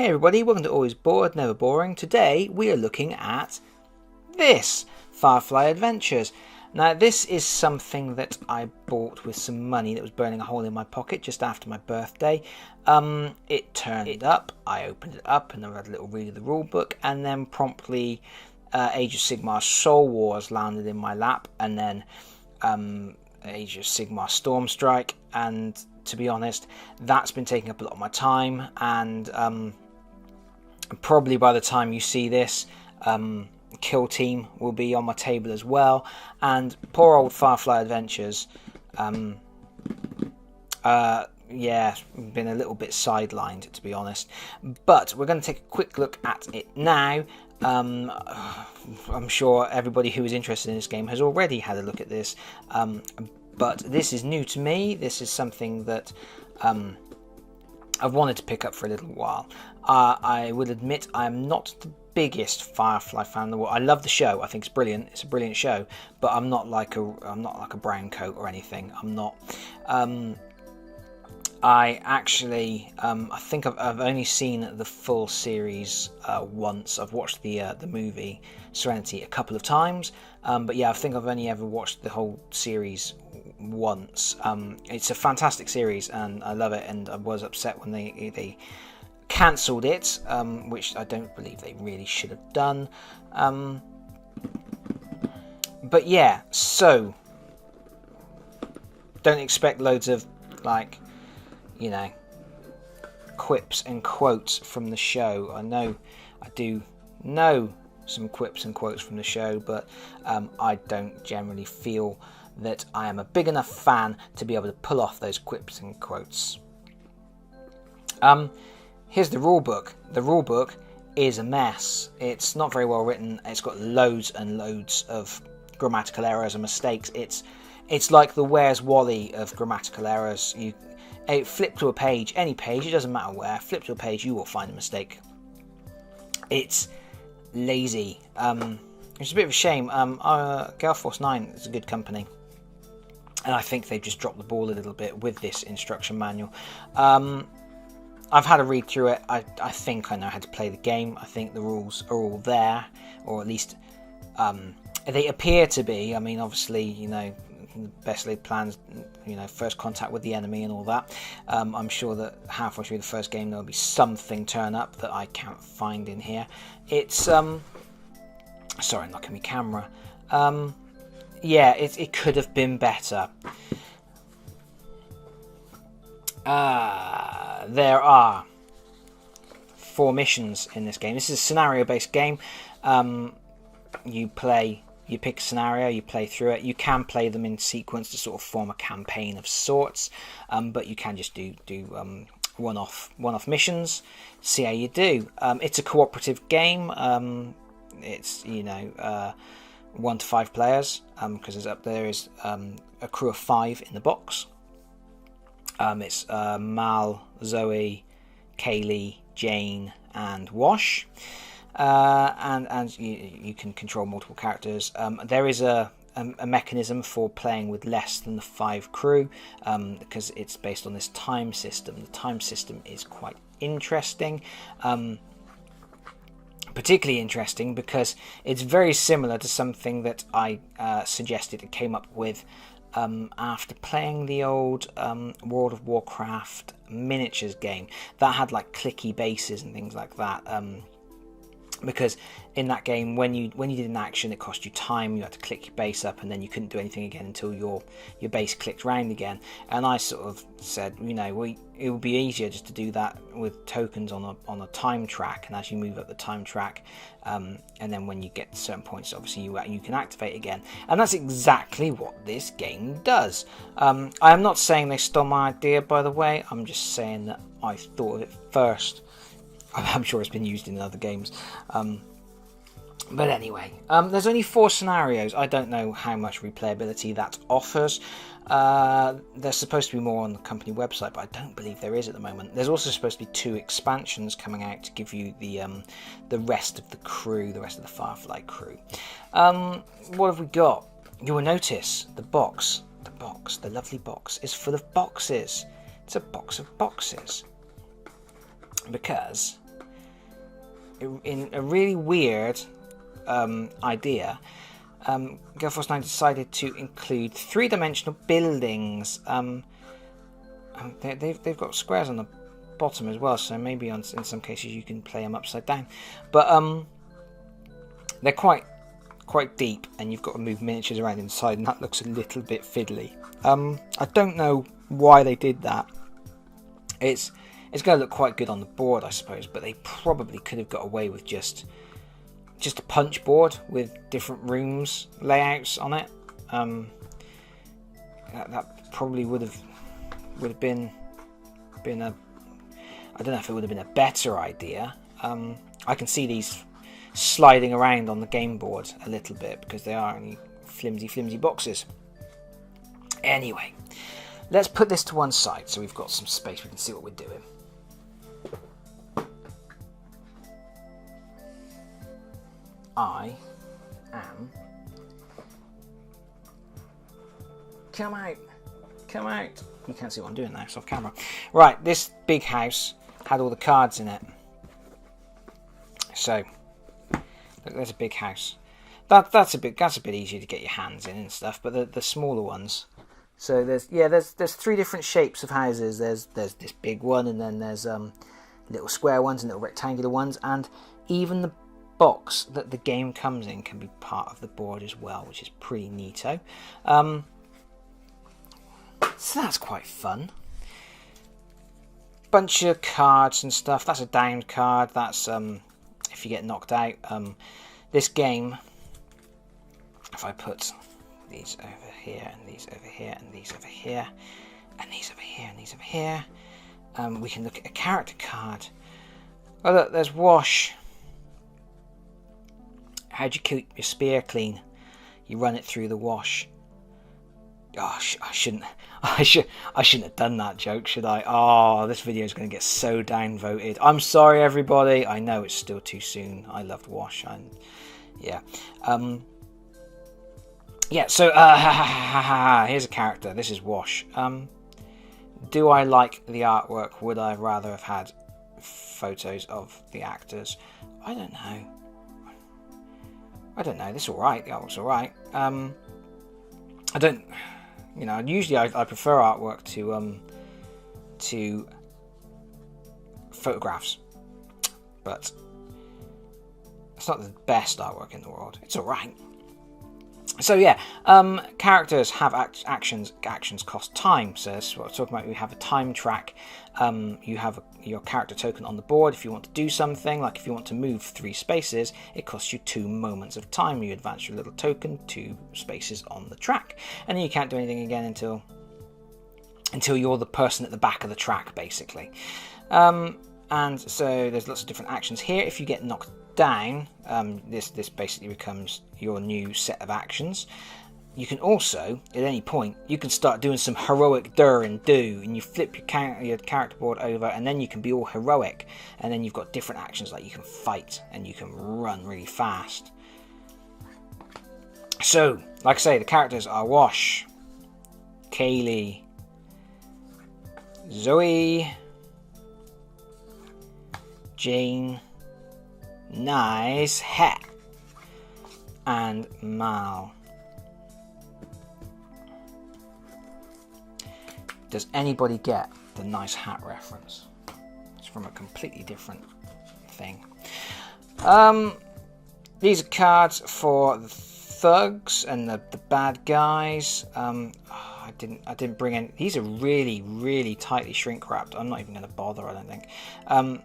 Hey everybody, welcome to Always Bored, Never Boring. Today we are looking at this, Firefly Adventures. Now this is something that I bought with some money that was burning a hole in my pocket just after my birthday. It turned up, I opened it up and I had a little read of the rulebook, and then promptly Age of Sigmar Soul Wars landed in my lap, and then Age of Sigmar Stormstrike, and to be honest, that's been taking up a lot of my time, and probably by the time you see this, Kill Team will be on my table as well, and poor old Firefly Adventures, yeah, been a little bit sidelined, to be honest. But we're going to take a quick look at it now. I'm sure everybody who is interested in this game has already had a look at this, but this is new to me. This is something that I've wanted to pick up for a little while. I will admit I am not the biggest Firefly fan in the world. I love the show. I think it's brilliant. It's a brilliant show, but I'm not like a brown coat or anything. I'm not. I actually, I think I've only seen the full series once. I've watched the movie Serenity a couple of times, but yeah, I think I've only ever watched the whole series once. It's a fantastic series, and I love it. And I was upset when they cancelled it, which I don't believe they really should have done. But yeah, so don't expect loads of quips and quotes from the show. I do know some quips and quotes from the show, but I don't generally feel that I am a big enough fan to be able to pull off those quips and quotes. Here's the rulebook. The rulebook is a mess. It's not very well written. It's got loads and loads of grammatical errors and mistakes. It's like the Where's Wally of grammatical errors. You flip to a page, any page, it doesn't matter where, flip to a page, you will find a mistake. It's lazy, which is a bit of a shame. Gale Force 9 is a good company, and I think they've just dropped the ball a little bit with this instruction manual. I've had a read through it. I think I know how to play the game. I think the rules are all there, or at least they appear to be. I mean, obviously, best laid plans, first contact with the enemy and all that. I'm sure that halfway through the first game there'll be something turn up that I can't find in here. It's sorry, I'm knocking my camera. Yeah, it could have been better. There are 4 missions in this game. This is a scenario-based game. You pick a scenario, you play through it. You can play them in sequence to sort of form a campaign of sorts, but you can just do one-off missions, see how you do. It's a cooperative game. It's 1 to 5 players, because there is a crew of 5 in the box. It's Mal, Zoe, Kaylee, Jane, and Wash. And you can control multiple characters. There is a mechanism for playing with less than the 5 crew, because it's based on this time system. The time system is quite interesting, particularly interesting because it's very similar to something that I suggested and came up with after playing the old World of Warcraft miniatures game that had like clicky bases and things like that. Because in that game, when you did an action, it cost you time. You had to click your base up, and then you couldn't do anything again until your base clicked round again. And I sort of said, it would be easier just to do that with tokens on a time track. And as you move up the time track, and then when you get to certain points, obviously you can activate again. And that's exactly what this game does. I am not saying they stole my idea, by the way. I'm just saying that I thought of it first. I'm sure it's been used in other games. But anyway, there's only 4 scenarios. I don't know how much replayability that offers. There's supposed to be more on the company website, but I don't believe there is at the moment. There's also supposed to be 2 expansions coming out to give you the rest of the crew, the rest of the Firefly crew. What have we got? You will notice the lovely box is full of boxes. It's a box of boxes. Because in a really weird idea, Gale Force 9 decided to include three-dimensional buildings. They've got squares on the bottom as well, so maybe in some cases you can play them upside down. But they're quite deep, and you've got to move miniatures around inside, and that looks a little bit fiddly. I don't know why they did that. It's going to look quite good on the board, I suppose, but they probably could have got away with just a punch board with different rooms layouts on it. That probably would have been a, I don't know if it would have been a better idea. I can see these sliding around on the game board a little bit because they are only flimsy boxes. Anyway, let's put this to one side so we've got some space, we can see what we're doing. I am... Come out! You can't see what I'm doing now, it's off camera. Right, this big house had all the cards in it. So, look, there's a big house. That's a bit easier to get your hands in and stuff, but the smaller ones. So there's three different shapes of houses. There's this big one, and then there's little square ones and little rectangular ones, and even the box that the game comes in can be part of the board as well, which is pretty neato. So that's quite fun. Bunch of cards and stuff. That's a downed card. That's if you get knocked out. This game, if I put these over here and these over here and these over here and these over here and these over here, we can look at a character card. Oh look, there's Wash. How do you keep your spear clean? You run it through the wash. Oh, I shouldn't have done that joke, should I? Oh, this video is going to get so downvoted. I'm sorry, everybody. I know it's still too soon. I loved Wash, and yeah, yeah. So, here's a character. This is Wash. Do I like the artwork? Would I rather have had photos of the actors? I don't know. This is all right. The artwork's all right. I don't. You know, usually I prefer artwork to photographs, but it's not the best artwork in the world. It's all right. So yeah, characters have actions. Actions cost time. So that's what I'm talking about. We have a time track. You have your character token on the board. If you want to do something, like if you want to move 3 spaces, it costs you 2 moments of time. You advance your little token 2 spaces on the track, and then you can't do anything again until you're the person at the back of the track, basically. And so there's lots of different actions here. If you get knocked down, this basically becomes your new set of actions. You can also, at any point, you can start doing some heroic and do, and you flip your character board over, and then you can be all heroic, and then you've got different actions, like you can fight and you can run really fast. So, like I say, the characters are Wash, Kaylee, Zoe, Jane, Nice Hat, and Mal. Does anybody get the Nice Hat reference? It's from a completely different thing. These are cards for the thugs and the bad guys. I didn't bring in. These are really tightly shrink wrapped. I'm not even going to bother, I don't think.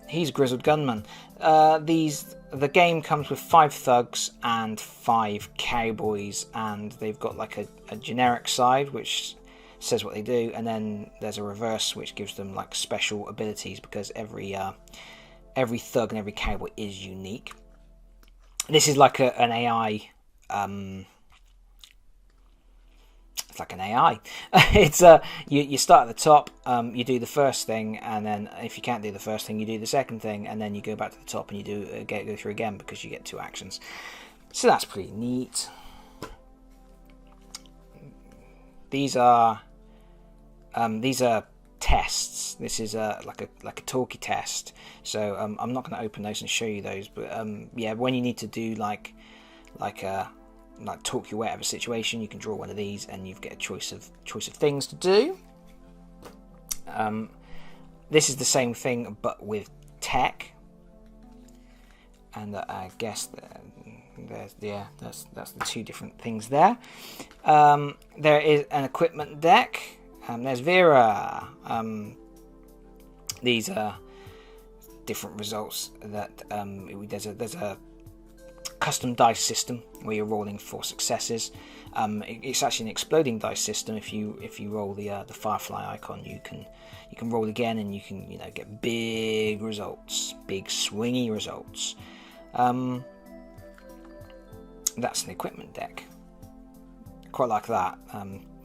He's a grizzled gunman. The game comes with 5 thugs and 5 cowboys, and they've got like a generic side which says what they do, and then there's a reverse which gives them like special abilities, because every thug and every cowboy is unique. This is like an AI. It's like an AI. It's you start at the top, you do the first thing, and then if you can't do the first thing, you do the second thing, and then you go back to the top and you do go through again, because you get 2 actions. So that's pretty neat. These are tests. This is like a talkie test. So I'm not going to open those and show you those, but yeah, when you need to do like talk your way out of a situation, you can draw one of these, and you get a choice of things to do. This is the same thing, but with tech, and I guess that's the two different things there. There is an equipment deck. There's Vera. These are different results that there's a custom dice system where you're rolling for successes. It's actually an exploding dice system. If you roll the Firefly icon, you can roll again, and you can get big results, big swingy results. That's an equipment deck. Quite like that.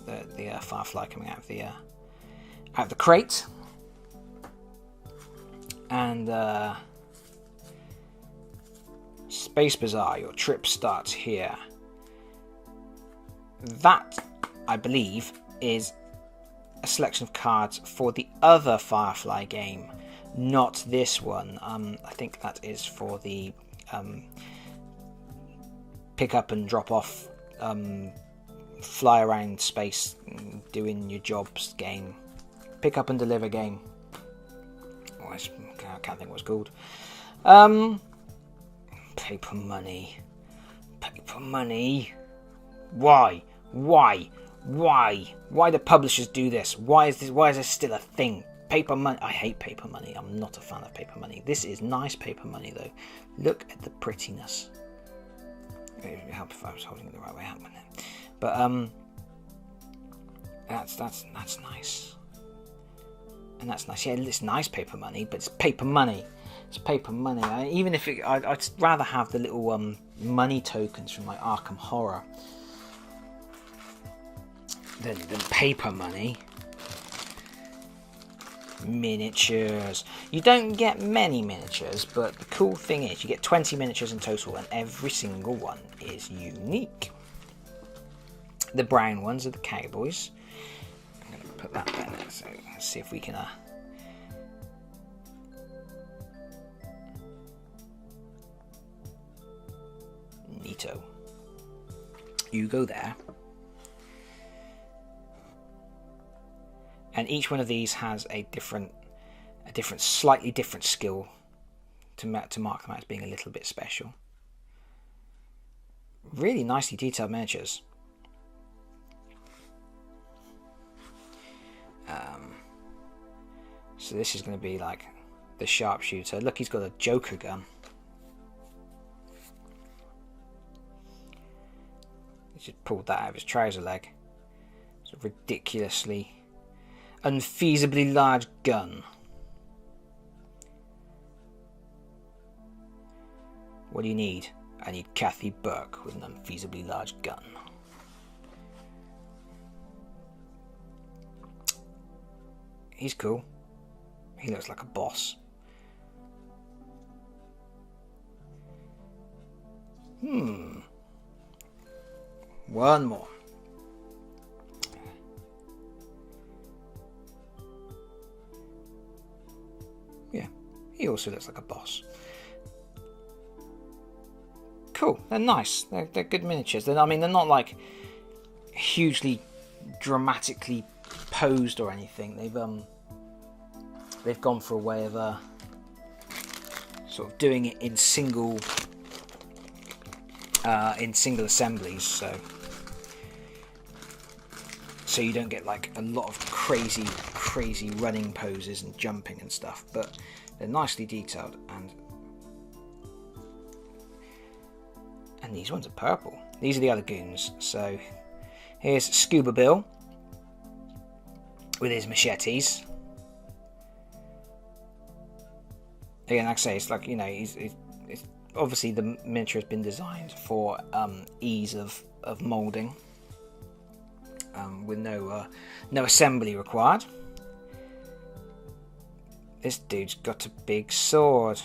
The Firefly coming out of the crate, and Space Bazaar. Your trip starts here. That, I believe, is a selection of cards for the other Firefly game, not this one. I think that is for the pick up and drop off, fly around space doing your jobs game, pick up and deliver game. I can't think what it's called. Paper money. Why do publishers do this? Why is this still a thing? Paper money. I hate paper money. I'm not a fan of paper money. This is nice paper money though. Look at the prettiness. It would help if I was holding it the right way out, wouldn't it? But that's nice. And that's nice. Yeah, it's nice paper money, but it's paper money. It's paper money. Even if I'd rather have the little money tokens from like Arkham Horror than paper money. Miniatures. You don't get many miniatures, but the cool thing is you get 20 miniatures in total, and every single one is unique. The brown ones are the Cowboys. I'm going to put that there now, so let's see if we can neato. You go there. And each one of these has a slightly different skill to mark them out as being a little bit special. Really nicely detailed miniatures. So this is going to be like the sharpshooter. Look, he's got a Joker gun. He just pulled that out of his trouser leg. It's a ridiculously, unfeasibly large gun. What do you need? I need Kathy Burke with an unfeasibly large gun. He's cool. He looks like a boss. One more. Yeah, he also looks like a boss. Cool, they're nice. They're good miniatures. They're not like hugely dramatically posed or anything. They've gone for a way of sort of doing it in single assemblies, so you don't get like a lot of crazy running poses and jumping and stuff, but they're nicely detailed, and these ones are purple. These are the other goons. So here's Scuba Bill with his machetes. Again, like I say, it's like, it's obviously the miniature has been designed for ease of moulding, with no assembly required. This dude's got a big sword.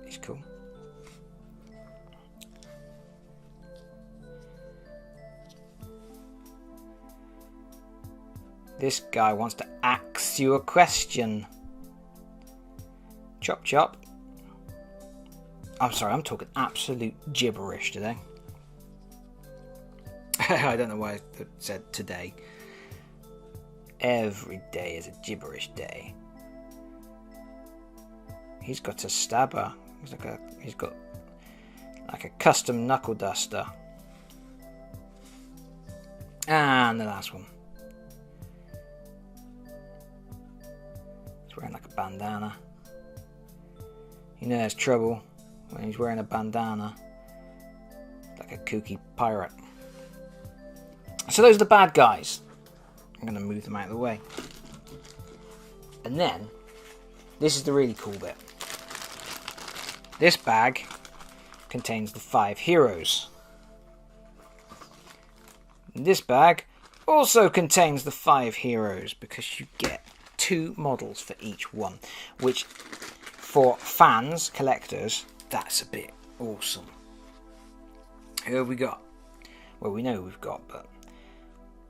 He's cool. This guy wants to ask you a question. Chop chop. I'm sorry, I'm talking absolute gibberish today. I don't know why I said today. Every day is a gibberish day. He's got a stabber. He's got like a custom knuckle duster. And the last one. He's wearing like a bandana. You know there's trouble when he's wearing a bandana. Like a kooky pirate. So those are the bad guys. I'm going to move them out of the way. And then, this is the really cool bit. This bag contains the 5 heroes. And this bag also contains the 5 heroes because you get 2 models for each one. Which, for fans, collectors, that's a bit awesome. Who have we got? Well, we know who we've got, but...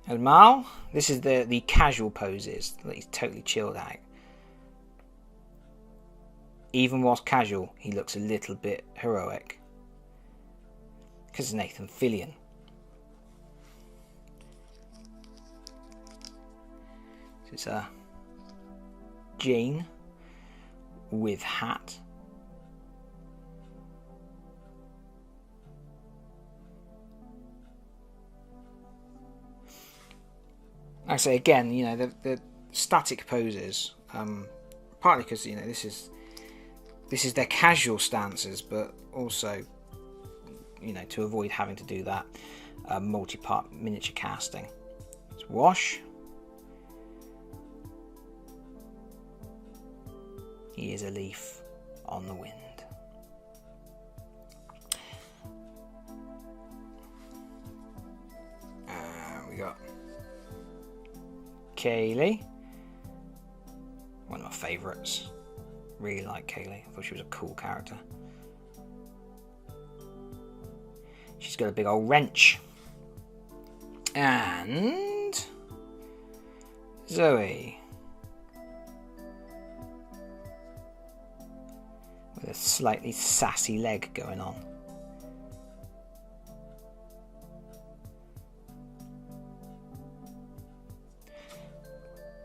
And Mal, this is the casual poses. He's totally chilled out. Even whilst casual, he looks a little bit heroic. Because it's Nathan Fillion. So it's a Jane with hat. Like I say again, you know, the static poses, partly because you know this is their casual stances, but also, you know, to avoid having to do that multi-part miniature casting. Let's wash. He is a leaf on the wind. We got Kaylee, one of my favourites. Really like Kaylee. I thought she was a cool character. She's got a big old wrench. And Zoe, with a slightly sassy leg going on.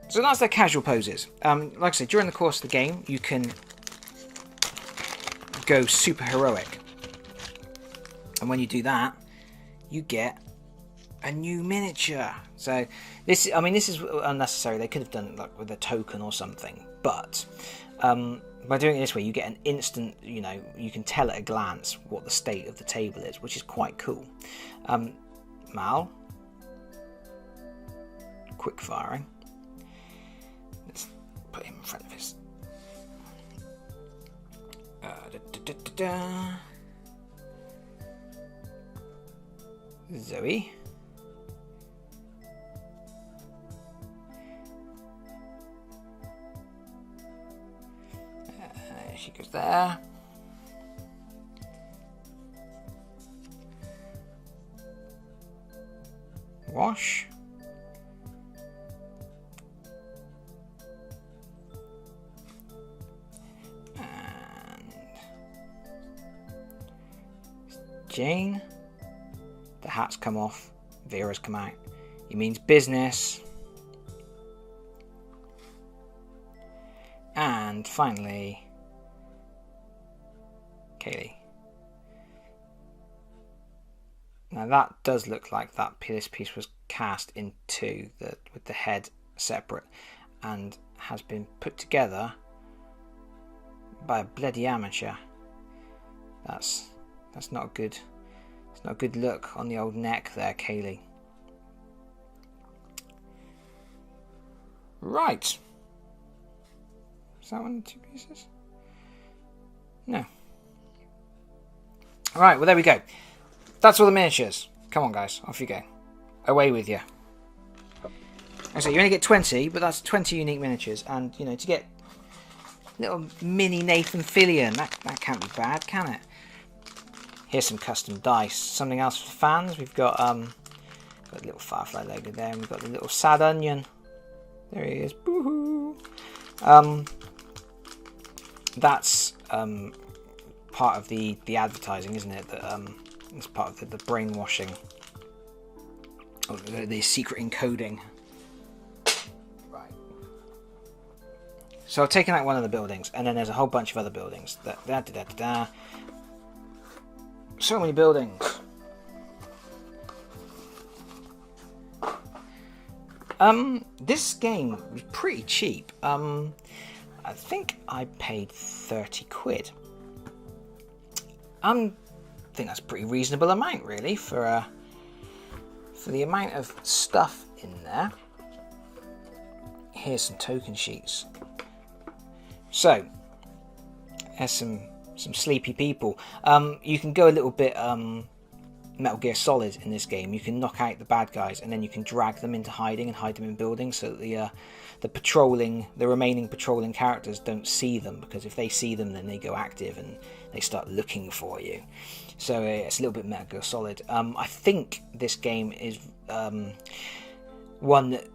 So that's their casual poses. Like I said, during the course of the game, you can go super heroic. And when you do that, you get a new miniature. So this is unnecessary. They could have done it like with a token or something. But by doing it this way, you get an instant, you know, you can tell at a glance what the state of the table is, which is quite cool. Mal, quick firing. Let's put him in front of his. Zoe. She goes there. Wash. Jane, the hat's come off, Vera's come out. He means business. And finally, Kaylee. Now that does look like this piece was cast in two, with the head separate, and has been put together by a bloody amateur. That's not a good. It's not a good look on the old neck there, Kaylee. Right. Is that one in 2 pieces? No. Right. Well, there we go. That's all the miniatures. Come on, guys. Off you go. Away with you. So you only get 20, but that's 20 unique miniatures, and you know, to get little mini Nathan Fillion, that can't be bad, can it? Here's some custom dice. Something else for fans. We've got a little Firefly logo there, and we've got the little sad onion There he is. Boo-hoo. That's part of the advertising, isn't it? That it's part of the brainwashing, or the secret encoding. Right. So I've taken out one of the buildings, and then there's a whole bunch of other buildings. So many buildings. This game was pretty cheap. I think I paid 30 quid. I think that's a pretty reasonable amount, really, for the amount of stuff in there. Here's some token sheets. So, there's some sleepy people. You can go a little bit Metal Gear Solid in this game. You can knock out the bad guys, and then you can drag them into hiding and hide them in buildings, so that the remaining patrolling characters don't see them, because if they see them, then they go active and they start looking for you. So it's a little bit Metal Gear Solid. I think this game is one that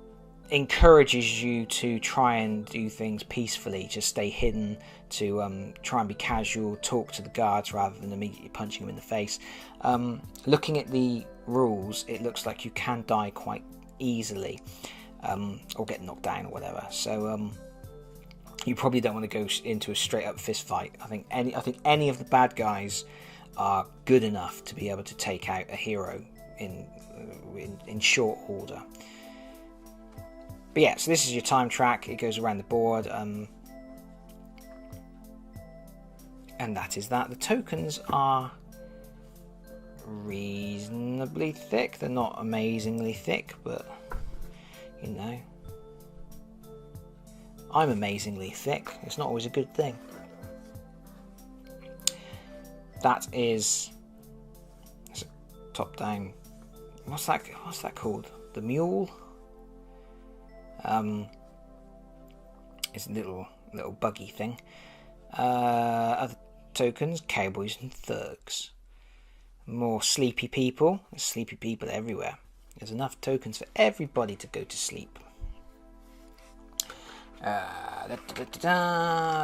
encourages you to try and do things peacefully, just stay hidden, to try and be casual, talk to the guards rather than immediately punching them in the face. Looking at the rules, it looks like you can die quite easily, or get knocked down or whatever. So you probably don't want to go into a straight up fist fight. I think any of the bad guys are good enough to be able to take out a hero in short order. But yeah, so this is your time track. It goes around the board, and that is that. The tokens are reasonably thick. They're not amazingly thick, but you know, I'm amazingly thick. It's not always a good thing. That is top down. What's that called? The mule. It's a little buggy thing. Other tokens: cowboys and thugs. More sleepy people. There's sleepy people everywhere. There's enough tokens for everybody to go to sleep.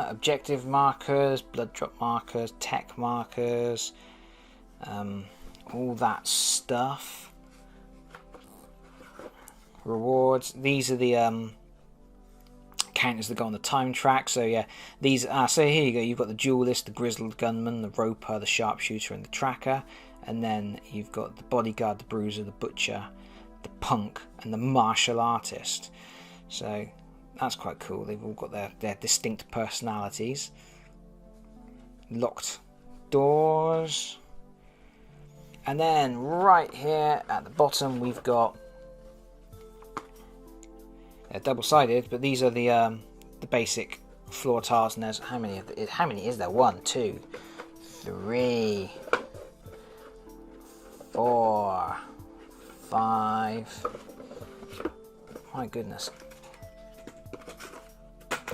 Objective markers, blood drop markers, tech markers, all that stuff. Rewards. These are the counters that go on the time track. So yeah, these are. So here you go. You've got the duelist, the grizzled gunman, the roper, the sharpshooter, and the tracker. And then you've got the bodyguard, the bruiser, the butcher, the punk, and the martial artist. So that's quite cool. They've all got their distinct personalities. Locked doors. And then right here at the bottom we've got, they're double-sided, but these are the basic floor tiles. And there's how many is there? 1, 2, 3, 4, 5. My goodness.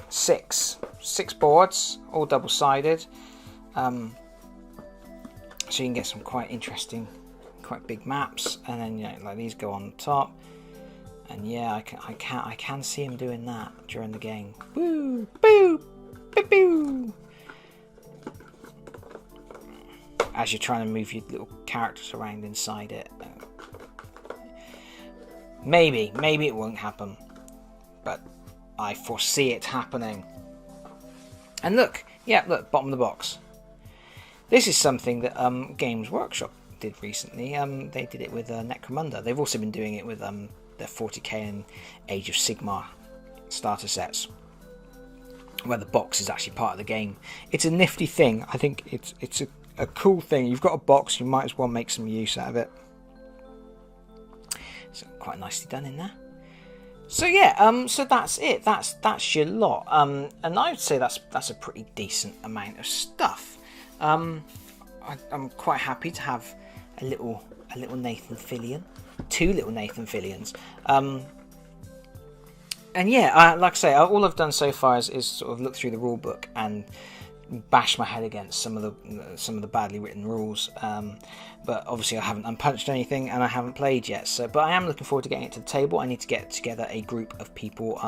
6 boards, all double-sided. So you can get some quite interesting, quite big maps, and then, you know, like these go on top. And yeah, I can see him doing that during the game. Woo, boo, boo, boo. As you're trying to move your little characters around inside it. Maybe it won't happen, but I foresee it happening. And look, bottom of the box. This is something that Games Workshop did recently. They did it with Necromunda. They've also been doing it with their 40k and Age of Sigmar starter sets, where the box is actually part of the game. It's a nifty thing. I think it's a cool thing. You've got a box, you might as well make some use out of it. So quite nicely done in there. So yeah, so that's it. That's your lot. And I would say that's a pretty decent amount of stuff. I'm quite happy to have a little Nathan Fillion, 2 little Nathan Fillions. And yeah, like I say, all I've done so far is sort of look through the rule book and bash my head against some of the badly written rules. But obviously I haven't unpunched anything, and I haven't played yet. So, but I am looking forward to getting it to the table. I need to get together a group of people.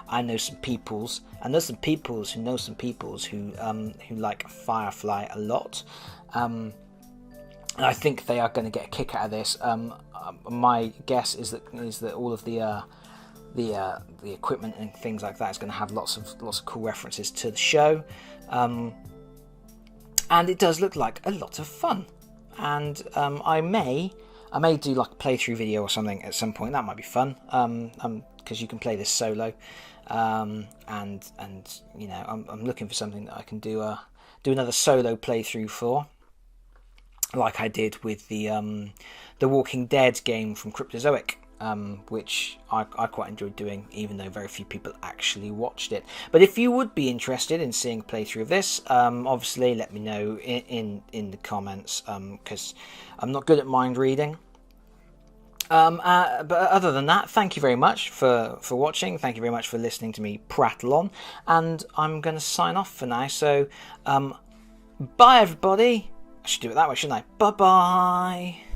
I know some peoples, and there's some peoples who know some peoples who like Firefly a lot. And I think they are going to get a kick out of this. My guess is that all of the equipment and things like that is going to have lots of cool references to the show, and it does look like a lot of fun. And I may do like a playthrough video or something at some point. That might be fun, because you can play this solo, and you know, I'm looking for something that I can do another solo playthrough for, like I did with the Walking Dead game from Cryptozoic. Which I quite enjoyed doing, even though very few people actually watched it. But if you would be interested in seeing a playthrough of this, obviously let me know in the comments, because I'm not good at mind reading. But other than that, thank you very much for watching. Thank you very much for listening to me prattle on, and I'm going to sign off for now. So, bye everybody. I should do it that way, shouldn't I? Bye bye.